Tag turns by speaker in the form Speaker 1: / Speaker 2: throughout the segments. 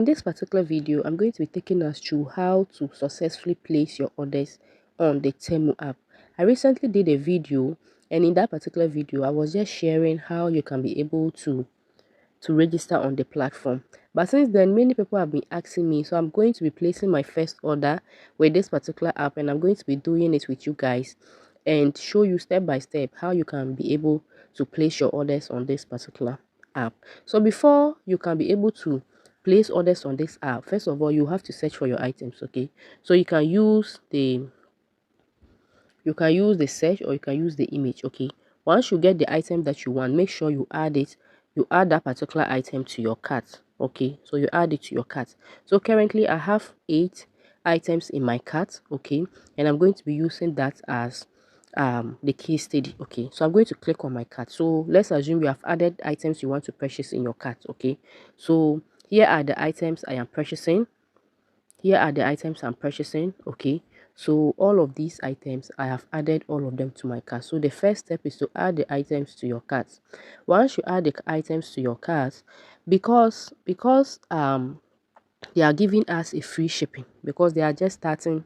Speaker 1: In this particular video, I'm going to be taking us through how to successfully place your orders on the Temu app. I recently did a video, and in that particular video, I was just sharing how you can be able to register on the platform. But since then, many people have been asking me, so I'm going to be placing my first order with this particular app, and I'm going to be doing it with you guys and show you step by step how you can be able to place your orders on this particular app. So before you can be able to place orders on this app, first of all, you have to search for your items. Okay, so you can use the search, or you can use the image. Okay, once you get the item that you want, make sure you add that particular item to your cart. Okay, so you add it to your cart. So currently I have 8 items in my cart. Okay, and I'm going to be using that as the case study. Okay, so I'm going to click on my cart. So let's assume you have added items you want to purchase in your cart. Okay, so here are the items I am purchasing. Here are the items I'm purchasing. Okay, so all of these items, I have added all of them to my cart. So the first step is to add the items to your cart. Once you add the items to your cart, because they are giving us a free shipping, because they are just starting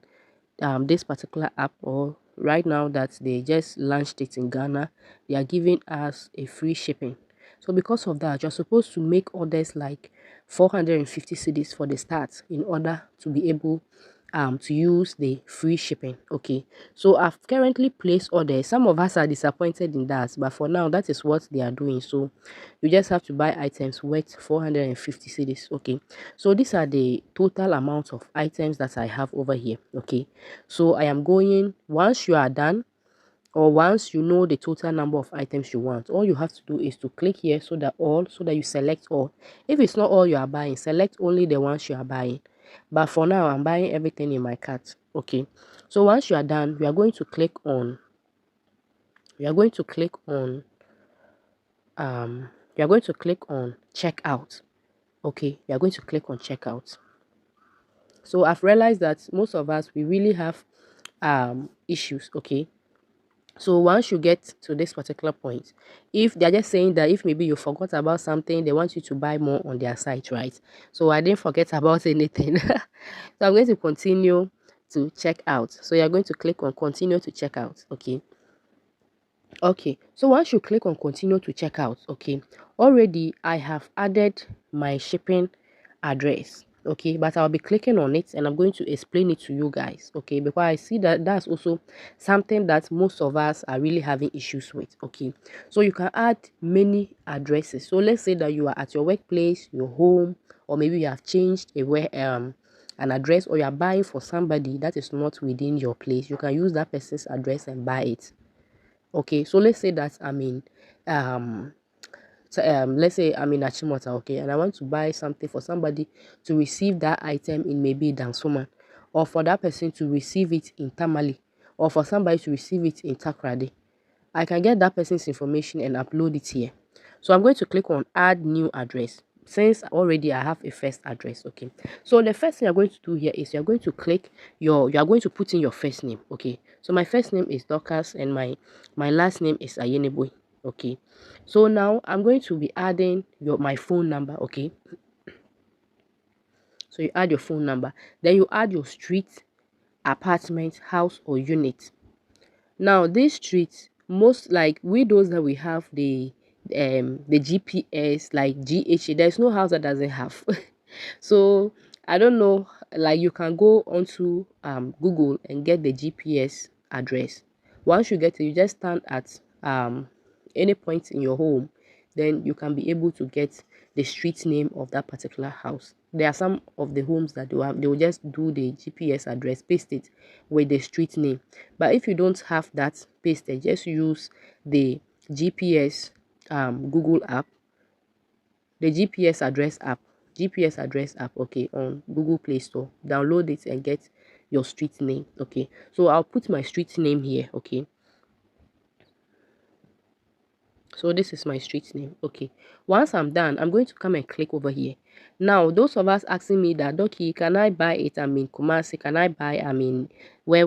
Speaker 1: this particular app, or right now that they just launched it in Ghana, they are giving us a free shipping. So because of that, you're supposed to make orders like 450 cedis for the start in order to be able to use the free shipping. Okay, so I've currently placed orders. Some of us are disappointed in that, but for now that is what they are doing. So you just have to buy items worth 450 cedis. Okay, so these are the total amount of items that I have over here. Okay, so I am going, once you are done, or once you know the total number of items you want, all you have to do is to click here, so that you select all. If it's not all you are buying, select only the ones you are buying. But for now, I'm buying everything in my cart. Okay, so once you are done, you are going to click on checkout. Okay, you are going to click on checkout. So I've realized that most of us, we really have issues. Okay, so once you get to this particular point, if they're just saying that if maybe you forgot about something, they want you to buy more on their site, right? So I didn't forget about anything. So I'm going to continue to check out. So you're going to click on continue to check out. Okay, so once you click on continue to check out, okay, already I have added my shipping address. Okay, but I'll be clicking on it and I'm going to explain it to you guys. Okay, because I see that that's also something that most of us are really having issues with. Okay, so you can add many addresses. So let's say that you are at your workplace, your home, or maybe you have changed an address, or you are buying for somebody that is not within your place. You can use that person's address and buy it. Okay, so let's say that let's say I'm in Achimota, okay, and I want to buy something for somebody to receive that item in maybe Dansoman, or for that person to receive it in Tamale, or for somebody to receive it in Takrade. I can get that person's information and upload it here. So I'm going to click on add new address, since already I have a first address. Okay, so the first thing you're going to do here is you're going to click you are going to put in your first name. Okay, so my first name is Dorcas and my last name is Ayeneboy. Okay, so now I'm going to be adding my phone number. Okay, so you add your phone number, then you add your street, apartment, house, or unit. Now this street, most like we those that we have the GPS like GHA, there's no house that doesn't have. So I don't know, like you can go onto Google and get the GPS address. Once you get it, you just stand at any point in your home, then you can be able to get the street name of that particular house. There are some of the homes that they will just do the GPS address, paste it with the street name. But if you don't have that pasted, just use the GPS Google app, the GPS address app, okay, on Google Play Store. Download it and get your street name. Okay, so I'll put my street name here. Okay, so this is my street name. Okay, once I'm done, I'm going to come and click over here. Now those of us asking me that, Dorkie, can I buy it, I mean Kumasi, can I buy, I mean where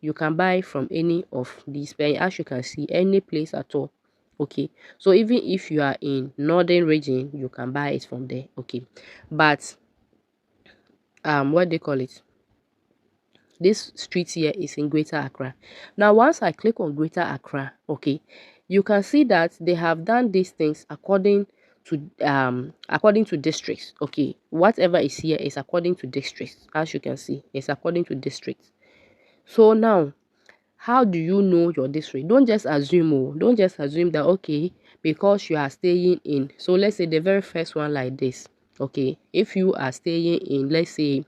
Speaker 1: you can buy from any of these, as you can see, any place at all. Okay, so even if you are in northern region, you can buy it from there. Okay, but what they call it, this street here is in Greater Accra. Now once I click on Greater Accra, okay, you can see that they have done these things according to districts. Okay, whatever is here is according to districts. As you can see, it's according to districts. So now, how do you know your district? Don't just assume. Oh, don't just assume that, okay, because you are staying in, so let's say the very first one like this. Okay, if you are staying in, let's say,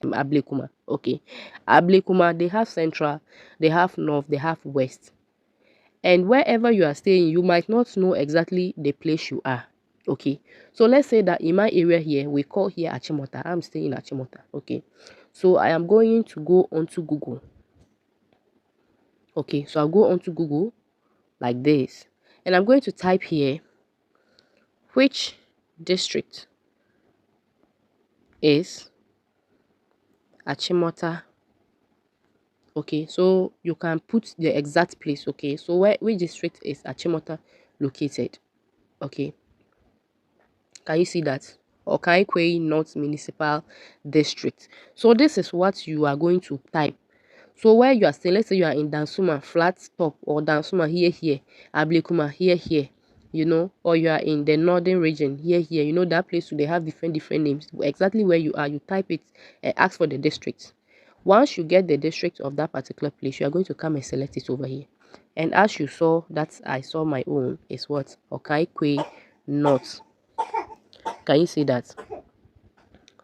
Speaker 1: Ablekuma. Okay, Ablekuma, they have central, they have north, they have west, and wherever you are staying, you might not know exactly the place you are. Okay, so let's say that in my area here, we call here Achimota. I'm staying in Achimota. Okay, so I am going to go onto Google. Okay, so I'll go onto Google like this, and I'm going to type here which district is Achimota. Okay, so you can put the exact place. Okay, so which district is Achimota located? Okay, can you see that? Okaikwe North Municipal District. So this is what you are going to type. So where you are staying, let's say you are in Dansuma, flat top, or Dansuma here, Ablekuma here, you know, or you are in the northern region here, you know, that place they have different names. Exactly where you are, you type it and ask for the district. Once you get the district of that particular place, you are going to come and select it over here. And as you saw, that I saw my own is what? Okaikwe North. Can you see that?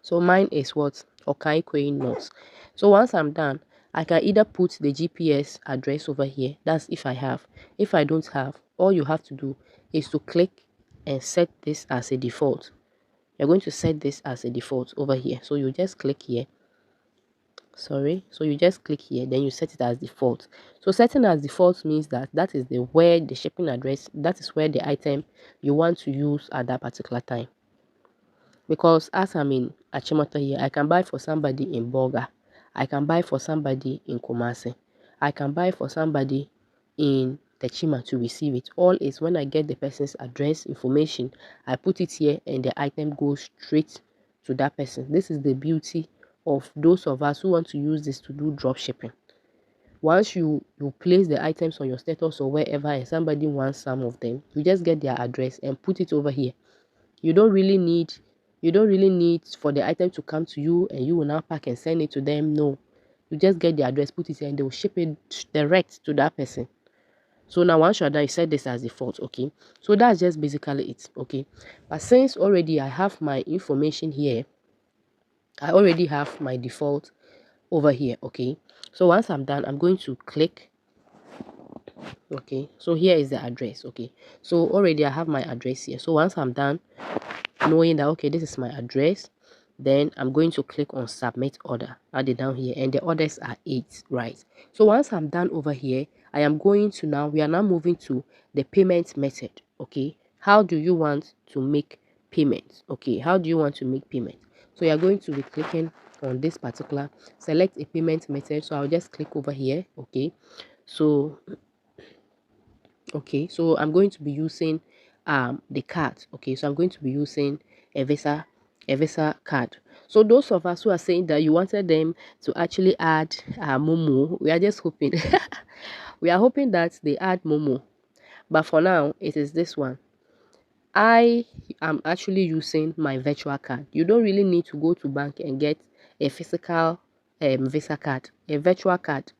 Speaker 1: So mine is what? Okaikwe North. So once I'm done, I can either put the GPS address over here. That's if I have. If I don't have, all you have to do is to click and set this as a default. You're going to set this as a default over here. So you just click here. Sorry. So you just click here, then you set it as default. So setting as default means that that is where the shipping address, that is where the item you want to use at that particular time. Because as I'm in Achimota here, I can buy for somebody in Boga. I can buy for somebody in Kumasi. I can buy for somebody in Techima to receive it. All is when I get the person's address information, I put it here and the item goes straight to that person. This is the beauty of those of us who want to use this to do drop shipping. Once you place the items on your status or wherever and somebody wants some of them, you just get their address and put it over here. You don't really need for the item to come to you and you will now pack and send it to them. No, you just get the address, put it here, and they will ship it direct to that person. So now once you're done, you set this as default. Okay, so that's just basically it. Okay, but since already I have my information here, I already have my default over here. Okay, so once I'm done, I'm going to click. Okay, so here is the address. Okay, so already I have my address here. So once I'm done knowing that, okay, this is my address, then I'm going to click on submit order. Add it down here, and the orders are 8, right? So once I'm done over here, I am going to we are now moving to the payment method. Okay, how do you want to make payment? Okay, how do you want to make payment? So you're going to be clicking on this particular, select a payment method. So I'll just click over here. Okay, so I'm going to be using the card. Okay, so I'm going to be using a visa card. So those of us who are saying that you wanted them to actually add Momo, we are just hoping we are hoping that they add Momo, but for now it is this one. I am actually using my virtual card. You don't really need to go to bank and get a physical visa card. A virtual card,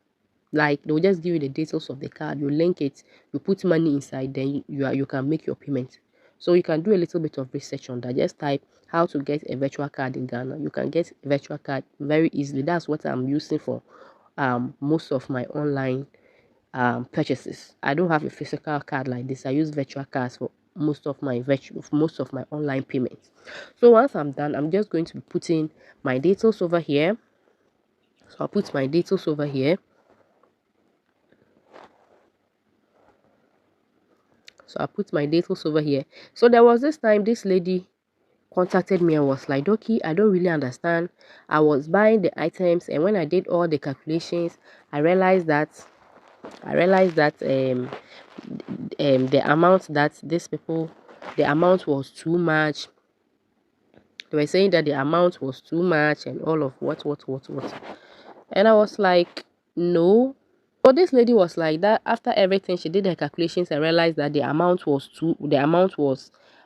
Speaker 1: like they'll just give you the details of the card, you link it, you put money inside, then you can make your payment. So you can do a little bit of research on that. Just type how to get a virtual card in Ghana. You can get a virtual card very easily. That's what I'm using for most of my online purchases. I don't have a physical card like this. I use virtual cards for most of my online payments. So once I'm done, I'm just going to be putting my details over here. So I'll put my details over here. So I put my details over here. So there was this time this lady contacted me and was like, Dorkie, I don't really understand. I was buying the items, and when I did all the calculations, I realized that the amount that the amount was too much. They were saying that the amount was too much and all of what. And I was like, no. But this lady was like that. After everything, she did her calculations and realized that the amount was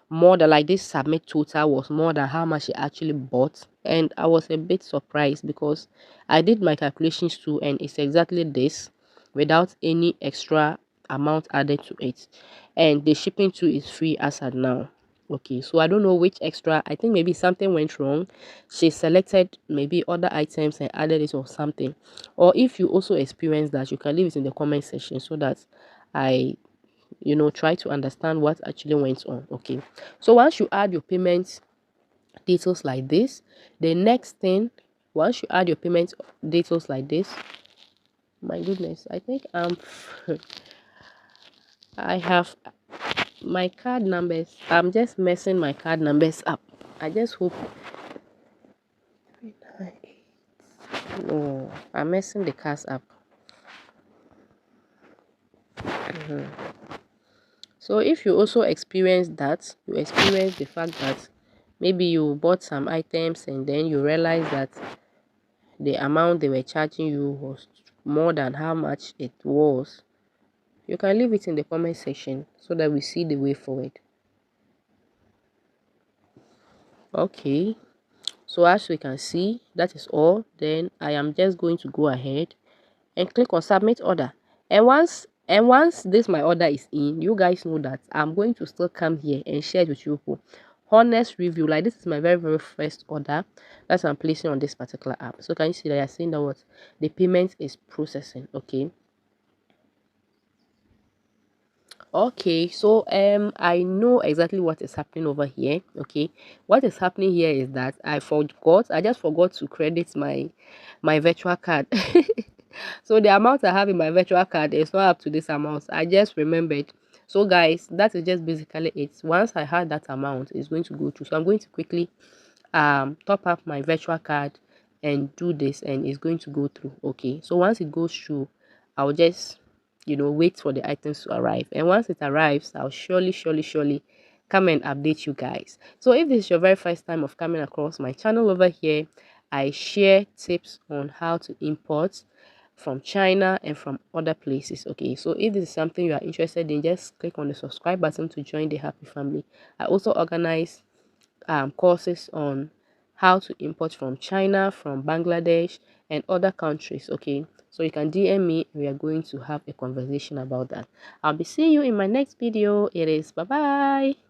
Speaker 1: more than, like, this submit total was more than how much she actually bought. And I was a bit surprised because I did my calculations too, and it's exactly this without any extra amount added to it. And the shipping too is free as at now. Okay, so I don't know which extra. I think maybe something went wrong. She selected maybe other items and added it or something. Or if you also experience that, you can leave it in the comment section so that I try to understand what actually went on. Okay, so once you add your payment details like this, the next thing, once you add your payment details like this, my goodness, I think I have my card numbers. I'm just messing my card numbers up. I just hope. No, I'm messing the cards up. So if you also experience that, you experience the fact that maybe you bought some items and then you realize that the amount they were charging you was more than how much it was, you can leave it in the comment section so that we see the way forward. Okay, so as we can see, that is all. Then I am just going to go ahead and click on submit order. And once this my order is in, you guys know that I'm going to still come here and share it with you people. Honest review, like this is my very first order that I'm placing on this particular app. So can you see that you're saying that what the payment is processing? Okay, so I know exactly what is happening over here. Okay, what is happening here is that I just forgot to credit my virtual card. So the amount I have in my virtual card is not up to this amount. I just remembered. So guys, that is just basically it. Once I had that amount, it's going to go through. So I'm going to quickly top up my virtual card and do this, and it's going to go through. Okay, so once it goes through, I'll just wait for the items to arrive, and once it arrives, I'll surely come and update you guys. So if this is your very first time of coming across my channel over here, I share tips on how to import from China and from other places. Okay, so if this is something you are interested in, just click on the subscribe button to join the happy family. I also organize courses on how to import from China, from Bangladesh, and other countries. Okay, so you can DM me. We are going to have a conversation about that. I'll be seeing you in my next video. It is bye bye.